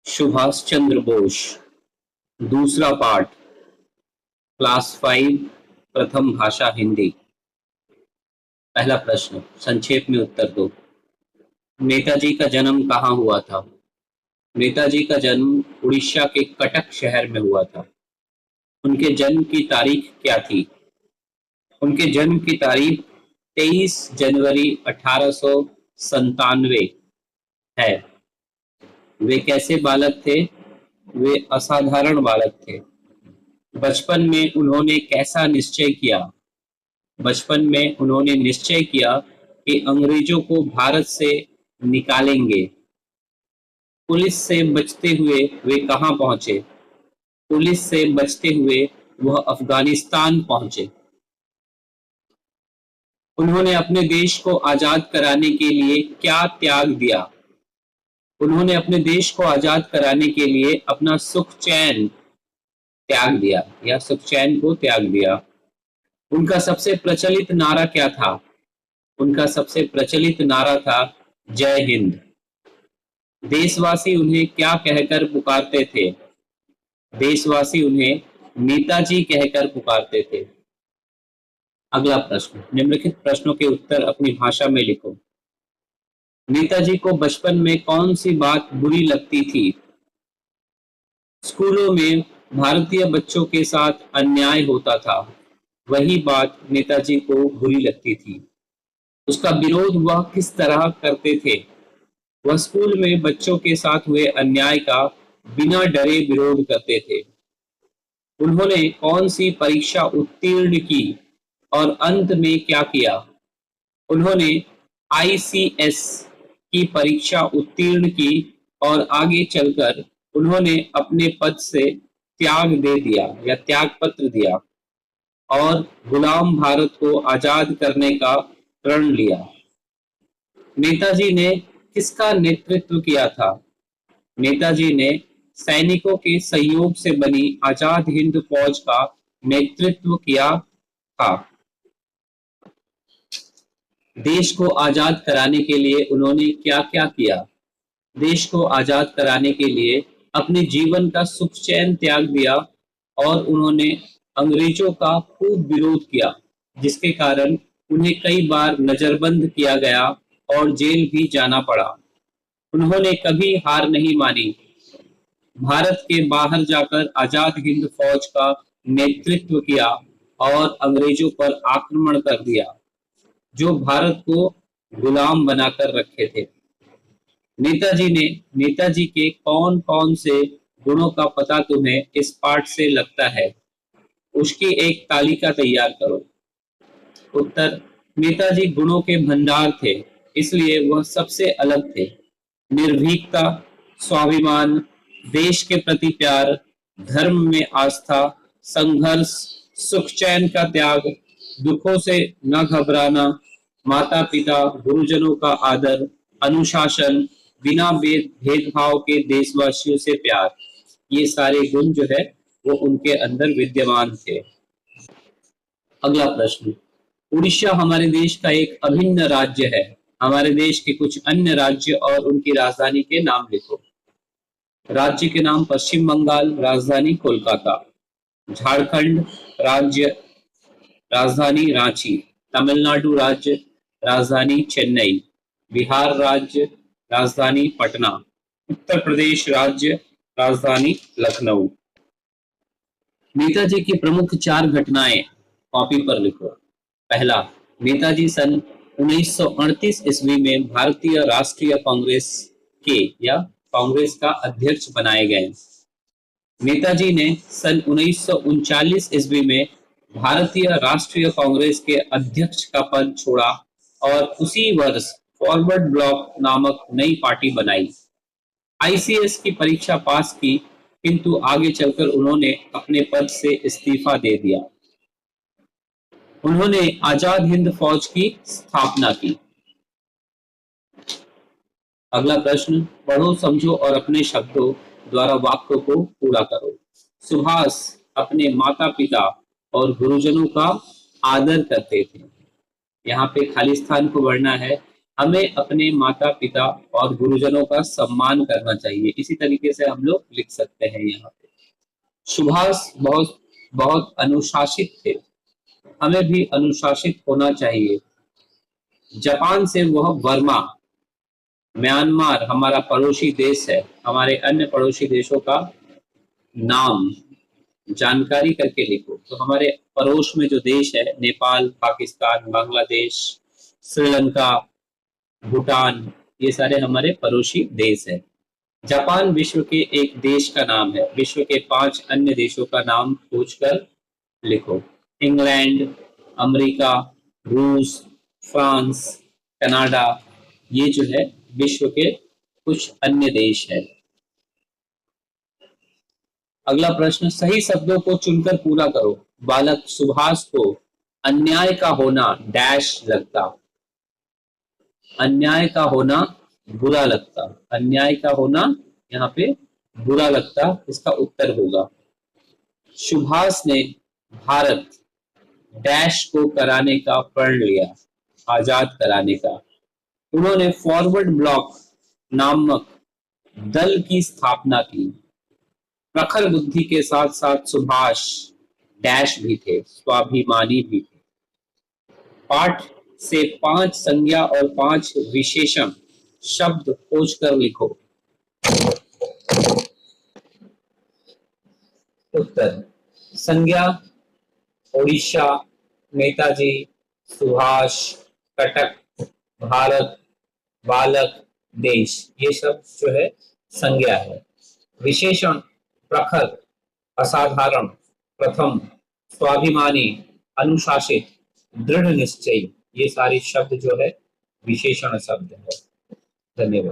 सुभाष चंद्र बोस। दूसरा part. Class 5 प्रथम भाषा हिंदी। पहला प्रश्न, संक्षेप में उत्तर दो। नेताजी का जन्म कहाँ हुआ था? नेताजी का जन्म उड़ीसा के कटक शहर में हुआ था। उनके जन्म की तारीख क्या थी? उनके जन्म की तारीख 23 जनवरी 1897 है। वे कैसे बालक थे? वे असाधारण बालक थे। बचपन में उन्होंने कैसा निश्चय किया? बचपन में उन्होंने निश्चय किया कि अंग्रेजों को भारत से निकालेंगे। पुलिस से बचते हुए वे कहाँ पहुंचे? पुलिस से बचते हुए वह अफगानिस्तान पहुंचे। उन्होंने अपने देश को आजाद कराने के लिए क्या त्याग दिया? उन्होंने अपने देश को आजाद कराने के लिए अपना सुख चैन त्याग दिया या सुख चैन को त्याग दिया। उनका सबसे प्रचलित नारा क्या था? उनका सबसे प्रचलित नारा था जय हिंद। देशवासी उन्हें क्या कहकर पुकारते थे? देशवासी उन्हें नेताजी कहकर पुकारते थे। अगला प्रश्न, निम्नलिखित प्रश्नों के उत्तर अपनी भाषा में लिखो। नेताजी को बचपन में कौन सी बात बुरी लगती थी? स्कूलों में भारतीय बच्चों के साथ अन्याय होता था, वही बात नेताजी को बुरी लगती थी। उसका विरोध वह किस तरह करते थे? वह स्कूल में बच्चों के साथ हुए अन्याय का बिना डरे विरोध करते थे। उन्होंने कौन सी परीक्षा उत्तीर्ण की और अंत में क्या किया? उन्होंने ICS की परीक्षा उत्तीर्ण की और आगे चलकर उन्होंने अपने पद से त्याग दे दिया या त्याग पत्र दिया और गुलाम भारत को आजाद करने का प्रण लिया। नेताजी ने किसका नेतृत्व किया था? नेताजी ने सैनिकों के सहयोग से बनी आजाद हिंद फौज का नेतृत्व किया था। देश को आजाद कराने के लिए उन्होंने क्या क्या किया? देश को आजाद कराने के लिए अपने जीवन का सुख चैन त्याग दिया और उन्होंने अंग्रेजों का खूब विरोध किया, जिसके कारण उन्हें कई बार नजरबंद किया गया और जेल भी जाना पड़ा। उन्होंने कभी हार नहीं मानी। भारत के बाहर जाकर आजाद हिंद फौज का नेतृत्व किया और अंग्रेजों पर आक्रमण कर दिया, जो भारत को गुलाम बनाकर रखे थे। नेताजी के कौन कौन से गुणों का पता तुम्हें इस पाठ से लगता है? उसकी एक तालिका तैयार करो। उत्तर, नेताजी गुणों के भंडार थे, इसलिए वह सबसे अलग थे। निर्भीकता, स्वाभिमान, देश के प्रति प्यार, धर्म में आस्था, संघर्ष, सुख चैन का त्याग, दुखों से न घबराना, माता पिता गुरुजनों का आदर, अनुशासन, बिना भेदभाव के देशवासियों से प्यार, ये सारे गुण जो है वो उनके अंदर विद्यमान थे। अगला प्रश्न, उड़ीसा हमारे देश का एक अभिन्न राज्य है। हमारे देश के कुछ अन्य राज्य और उनकी राजधानी के नाम लिखो। राज्य के नाम पश्चिम बंगाल, राजधानी कोलकाता। झारखंड राज्य, राजधानी रांची। तमिलनाडु राज्य, राजधानी चेन्नई। बिहार राज्य, राजधानी पटना। उत्तर प्रदेश राज्य, राजधानी लखनऊ। नेताजी की प्रमुख 4 घटनाएं कॉपी पर लिखो। पहला, नेताजी सन 1938 ईस्वी में भारतीय राष्ट्रीय कांग्रेस के या कांग्रेस का अध्यक्ष बनाए गए। नेताजी ने सन 1939 ईस्वी में भारतीय राष्ट्रीय कांग्रेस के अध्यक्ष का पद छोड़ा और उसी वर्ष फॉरवर्ड ब्लॉक नामक नई पार्टी बनाई। ICS की परीक्षा पास की, किंतु आगे चलकर उन्होंने अपने पद से इस्तीफा दे दिया। उन्होंने आजाद हिंद फौज की स्थापना की। अगला प्रश्न, पढ़ो, समझो और अपने शब्दों द्वारा वाक्य को पूरा करो। सुभाष अपने माता पिता और गुरुजनों का आदर करते थे। यहाँ पे खाली स्थान को भरना है। हमें अपने माता पिता और गुरुजनों का सम्मान करना चाहिए। इसी तरीके से हम लोग लिख सकते हैं यहाँ पे। सुभाष बहुत बहुत अनुशासित थे, हमें भी अनुशासित होना चाहिए। जापान से वह बर्मा, म्यांमार हमारा पड़ोसी देश है, हमारे अन्य पड़ोसी देशों का नाम जानकारी करके लिखो। तो हमारे पड़ोस में जो देश है, नेपाल, पाकिस्तान, बांग्लादेश, श्रीलंका, भूटान, ये सारे हमारे पड़ोसी देश हैं। जापान विश्व के एक देश का नाम है। विश्व के 5 अन्य देशों का नाम पूछकर लिखो। इंग्लैंड, अमेरिका, रूस, फ्रांस, कनाडा, ये जो है विश्व के कुछ अन्य देश है। अगला प्रश्न, सही शब्दों को चुनकर पूरा करो। बालक सुभाष को अन्याय का होना डैश लगता। अन्याय का होना बुरा लगता। अन्याय का होना यहाँ पे बुरा लगता, इसका उत्तर होगा। सुभाष ने भारत डैश को कराने का प्रण लिया, आजाद कराने का। उन्होंने फॉरवर्ड ब्लॉक नामक दल की स्थापना की। प्रखर बुद्धि के साथ साथ सुभाष डैश भी थे, स्वाभिमानी भी थे। पाठ से 5 संज्ञा और 5 विशेषण शब्द खोजकर लिखो। उत्तर, संज्ञा ओडिशा, नेताजी, सुभाष, कटक, भारत, बालक, देश, ये सब जो है संज्ञा है। विशेषण प्रखर, असाधारण, प्रथम, स्वाभिमानी, अनुशासित, दृढ़ निश्चय, ये सारे शब्द जो है विशेषण शब्द है। धन्यवाद।